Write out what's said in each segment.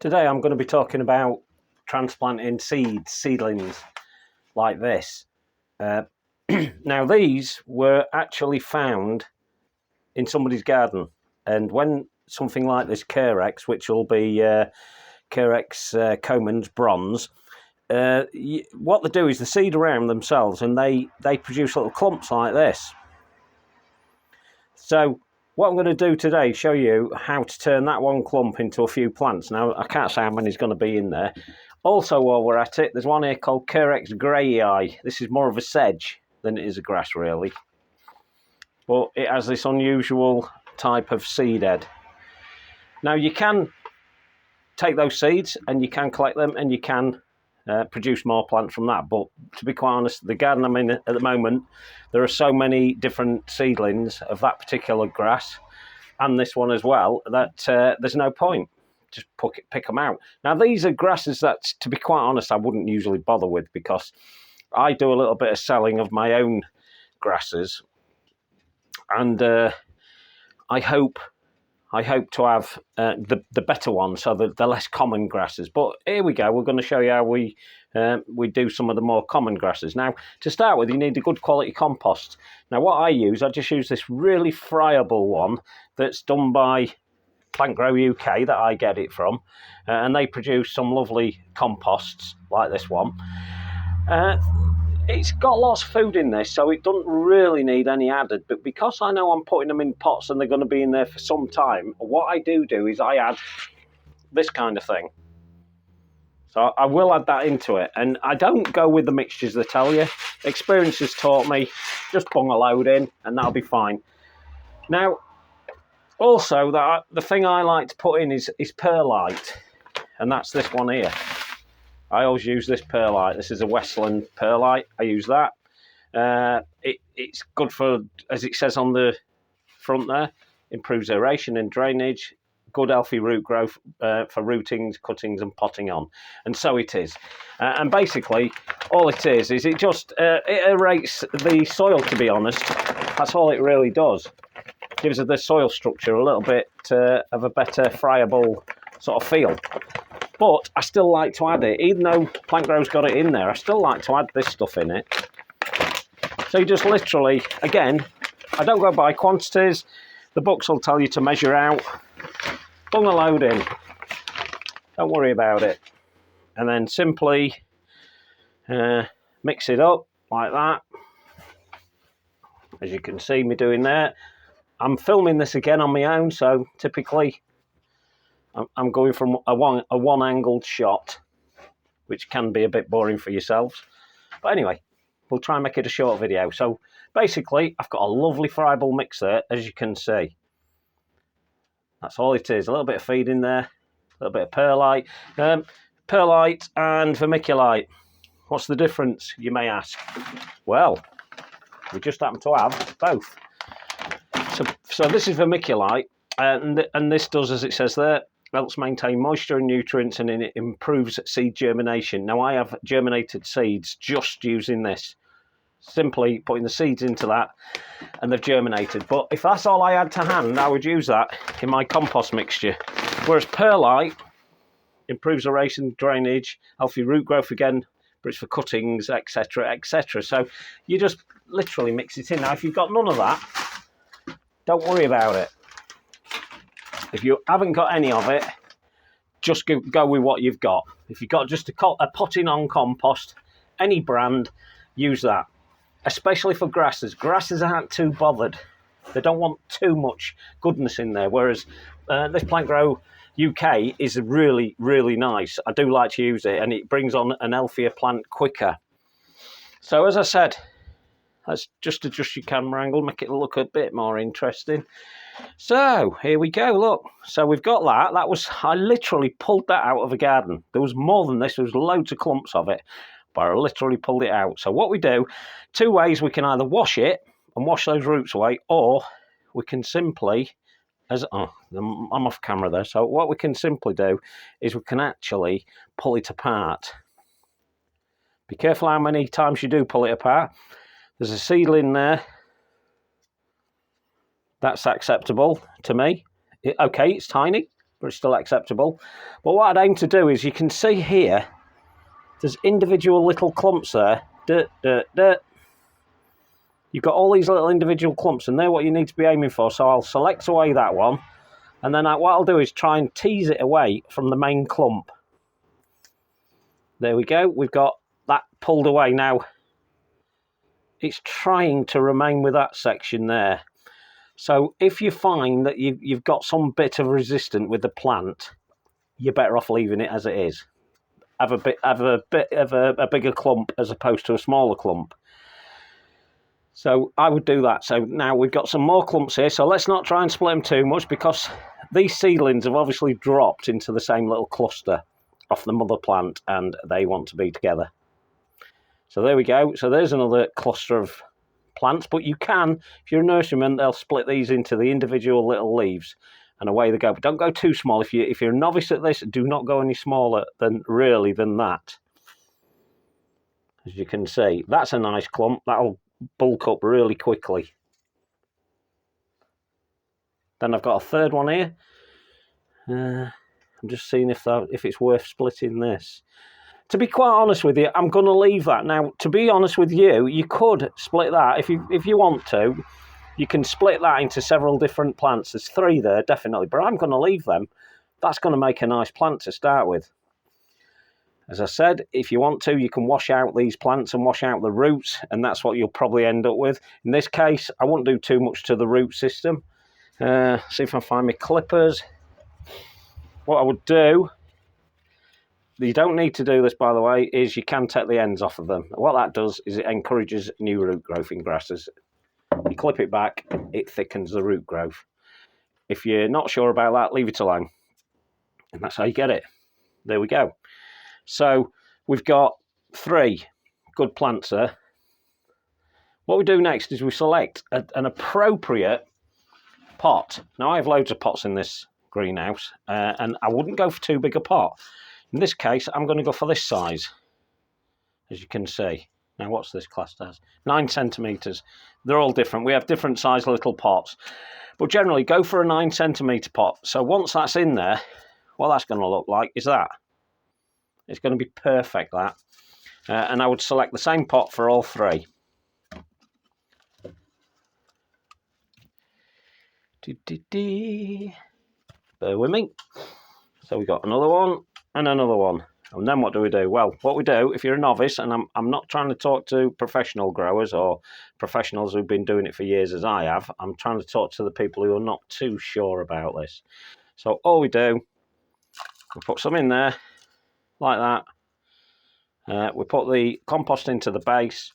Today I'm going to be talking about transplanting seedlings like this. Now these were actually found in somebody's garden, and when something like this Carex, which will be Carex Compost bronze, what they do is they seed around themselves and they produce little clumps like this. So what I'm going to do today is show you how to turn that one clump into a few plants. Now, I can't say how many's going to be in there. Also, while we're at it, there's one here called Carex Grayi. This is more of a sedge than it is a grass, really. But it has this unusual type of seed head. Now, you can take those seeds and you can collect them and you can produce more plants from that. But to be quite honest, the garden I'm in at the moment, there are so many different seedlings of that particular grass and this one as well that there's no point. Just pick them out. Now, these are grasses that, to be quite honest, I wouldn't usually bother with because I do a little bit of selling of my own grasses, and I hope to have the better ones, so the less common grasses. But here we go. We're going to show you how we do some of the more common grasses. Now, to start with, you need a good quality compost. Now, what I just use this really friable one that's done by Plant Grow UK that I get it from, and they produce some lovely composts like this one. It's got lots of food in this, so it doesn't really need any added, but because I know I'm putting them in pots and they're going to be in there for some time, what I do is I add this kind of thing. So I will add that into it, and I don't go with the mixtures they tell you. Experience has taught me, just bung a load in and that'll be fine. Now, also, the thing I like to put in is perlite, and that's this one here. I always use this perlite. This is a Westland perlite. I use that. It's good for, as it says on the front there, improves aeration and drainage, good healthy root growth for rootings, cuttings and potting on. And so it is. And basically, all it is it just it aerates the soil, to be honest. That's all it really does. Gives the soil structure a little bit of a better friable sort of feel. But I still like to add it, even though Plant Grow's got it in there, I still like to add this stuff in it. So you just literally, again, I don't go by quantities, the books will tell you to measure out, bung a load in, don't worry about it. And then simply mix it up like that, as you can see me doing there. I'm filming this again on my own, so typically I'm going from a one-angled shot, which can be a bit boring for yourselves. But anyway, we'll try and make it a short video. So basically, I've got a lovely friable mix there, as you can see. That's all it is. A little bit of feed in there, a little bit of perlite. Perlite and vermiculite. What's the difference, you may ask? Well, we just happen to have both. So this is vermiculite, and this does, as it says there, helps maintain moisture and nutrients, and it improves seed germination. Now, I have germinated seeds just using this. Simply putting the seeds into that, and they've germinated. But if that's all I had to hand, I would use that in my compost mixture. Whereas perlite improves aeration, drainage, healthy root growth again, but it's for cuttings, etc., etc. So you just literally mix it in. Now, if you've got none of that, don't worry about it. If you haven't got any of it, just go with what you've got. If you've got just a potting on compost, any brand, use that. Especially for grasses. Grasses aren't too bothered. They don't want too much goodness in there. Whereas this Plant Grow UK is really, really nice. I do like to use it, and it brings on an healthier plant quicker. So as I said, let's just adjust your camera angle, make it look a bit more interesting. So here we go, look. So we've got that. I literally pulled that out of a garden. There was more than this. There was loads of clumps of it, but I literally pulled it out. So what we do, two ways: we can either wash it and wash those roots away, or we can simply, I'm off camera there. So what we can simply do is we can actually pull it apart. Be careful how many times you do pull it apart. There's a seedling there. That's acceptable to me. Okay, it's tiny. but it's still acceptable. But what I'd aim to do is, you can see here, there's individual little clumps there. You've got all these little individual clumps, and they're what you need to be aiming for. So I'll select away that one, and then what I'll do is try and tease it away from the main clump. There we go. We've got that pulled away. Now, it's trying to remain with that section there. So if you find that you've got some bit of resistance with the plant, you're better off leaving it as it is. Have a bit of a bigger clump as opposed to a smaller clump. So I would do that. So now we've got some more clumps here. So let's not try and split them too much, because these seedlings have obviously dropped into the same little cluster off the mother plant, and they want to be together. So there we go. So there's another cluster of plants, but you can, if you're a nurseryman, they'll split these into the individual little leaves, and away they go. But don't go too small. If you're a novice at this, do not go any smaller than that. As you can see, that's a nice clump. That'll bulk up really quickly. Then I've got a third one here. I'm just seeing if it's worth splitting this. To be quite honest with you, I'm going to leave that. Now, to be honest with you, you could split that if you want to. You can split that into several different plants. There's 3 there, definitely, but I'm going to leave them. That's going to make a nice plant to start with. As I said, if you want to, you can wash out these plants and wash out the roots, and that's what you'll probably end up with. In this case, I won't do too much to the root system. See if I find my clippers. What I would do, you don't need to do this, by the way, is you can take the ends off of them. What that does is it encourages new root growth in grasses. You clip it back, it thickens the root growth. If you're not sure about that, leave it alone. And that's how you get it. There we go. So we've got 3 good plants there. What we do next is we select an appropriate pot. Now, I have loads of pots in this greenhouse, and I wouldn't go for too big a pot. In this case, I'm going to go for this size, as you can see. Now, what's this classed as? 9 centimetres. They're all different. We have different size little pots. But generally, go for a 9 centimetre pot. So once that's in there, what that's going to look like is that. It's going to be perfect, that. And I would select the same pot for all 3. Bear with me. So we've got another one and another one. And then what do we do? Well, what we do, if you're a novice, and I'm not trying to talk to professional growers or professionals who've been doing it for years as I have, I'm trying to talk to the people who are not too sure about this. So all we do, we put some in there, like that. We put the compost into the base,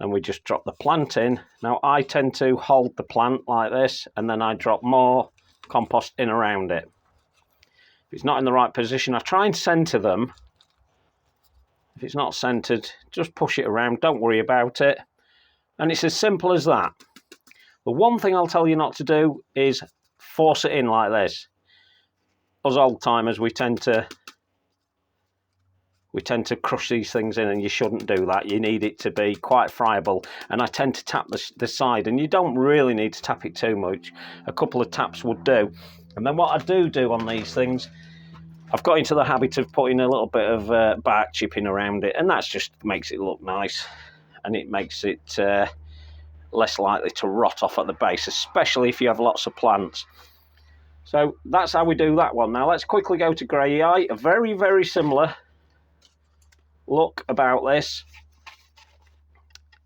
and we just drop the plant in. Now, I tend to hold the plant like this, and then I drop more compost in around it. If it's not in the right position, I try and centre them. If it's not centred, just push it around. Don't worry about it. And it's as simple as that. The one thing I'll tell you not to do is force it in like this. Us old-timers, we tend to crush these things in, and you shouldn't do that. You need it to be quite friable. And I tend to tap the side, and you don't really need to tap it too much. A couple of taps would do. And then what I do on these things, I've got into the habit of putting a little bit of bark chipping around it, and that just makes it look nice, and it makes it less likely to rot off at the base, especially if you have lots of plants. So that's how we do that one. Now let's quickly go to Grayi. A very, very similar look about this.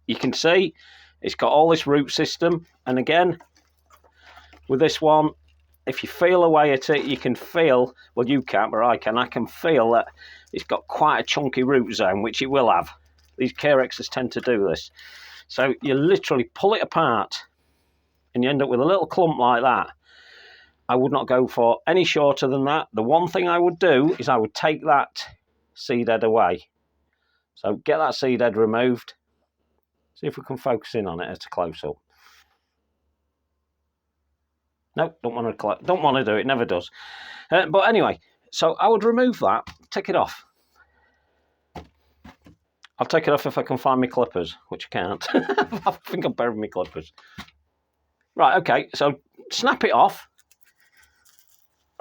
You can see it's got all this root system, and again, with this one, if you feel away at it, you can feel, well, you can't, but I can feel that it's got quite a chunky root zone, which it will have. These Carexes tend to do this. So you literally pull it apart, and you end up with a little clump like that. I would not go for any shorter than that. The one thing I would do is I would take that seed head away. So get that seed head removed. See if we can focus in on it at a close-up. No, don't want to do it. Never does. But anyway, so I would remove that. Take it off. I'll take it off if I can find my clippers, which I can't. I think I've buried my clippers. Right, okay. So snap it off.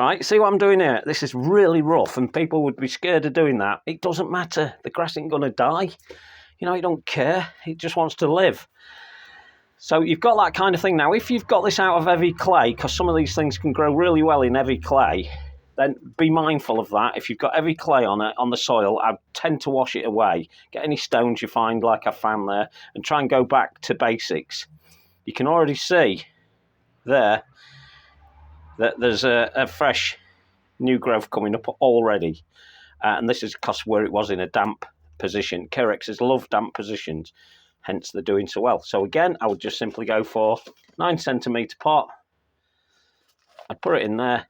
Right, see what I'm doing here? This is really rough and people would be scared of doing that. It doesn't matter. The grass ain't going to die. You know, it don't care. It just wants to live. So you've got that kind of thing. Now, if you've got this out of heavy clay, because some of these things can grow really well in heavy clay, then be mindful of that. If you've got heavy clay on it, on the soil, I tend to wash it away. Get any stones you find, like I found there, and try and go back to basics. You can already see there that there's a fresh new growth coming up already. And this is because where it was in a damp position. Carexes love damp positions, hence they're doing so well. So again, I would just simply go for 9 centimetre pot. I'd put it in there.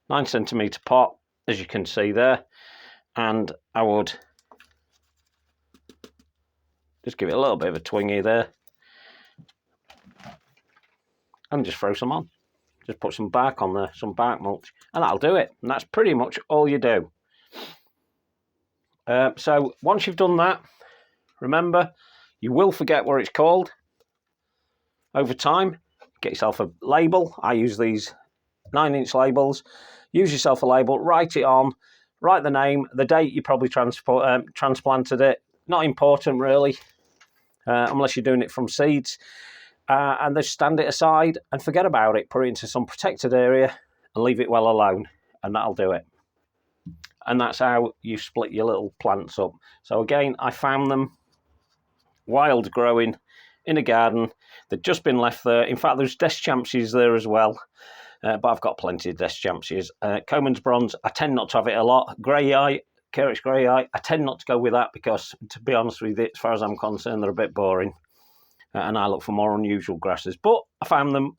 9 centimetre pot, as you can see there. And I would just give it a little bit of a twingy there. And just throw some on. Just put some bark on there, some bark mulch, and that'll do it. And that's pretty much all you do. So once you've done that, remember, you will forget what it's called over time. Get yourself a label. I use these 9-inch labels. Use yourself a label, write it on, write the name, the date you probably transplanted it. Not important really, unless you're doing it from seeds. And then stand it aside and forget about it. Put it into some protected area and leave it well alone, and that'll do it. And that's how you split your little plants up. So again, I found them wild growing in a garden. They'd just been left there. In fact, there's Deschampsias there as well, but I've got plenty of Deschampsias. Coman's Bronze, I tend not to have it a lot. Grayi, Carex Grayi, I tend not to go with that because, to be honest with you, as far as I'm concerned, they're a bit boring. And I look for more unusual grasses. But I found them,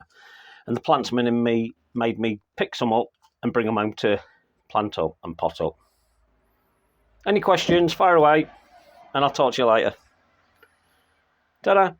and the plantsman in me made me pick some up and bring them home to plant up and pot up. Any questions, fire away, and I'll talk to you later. Ta-da!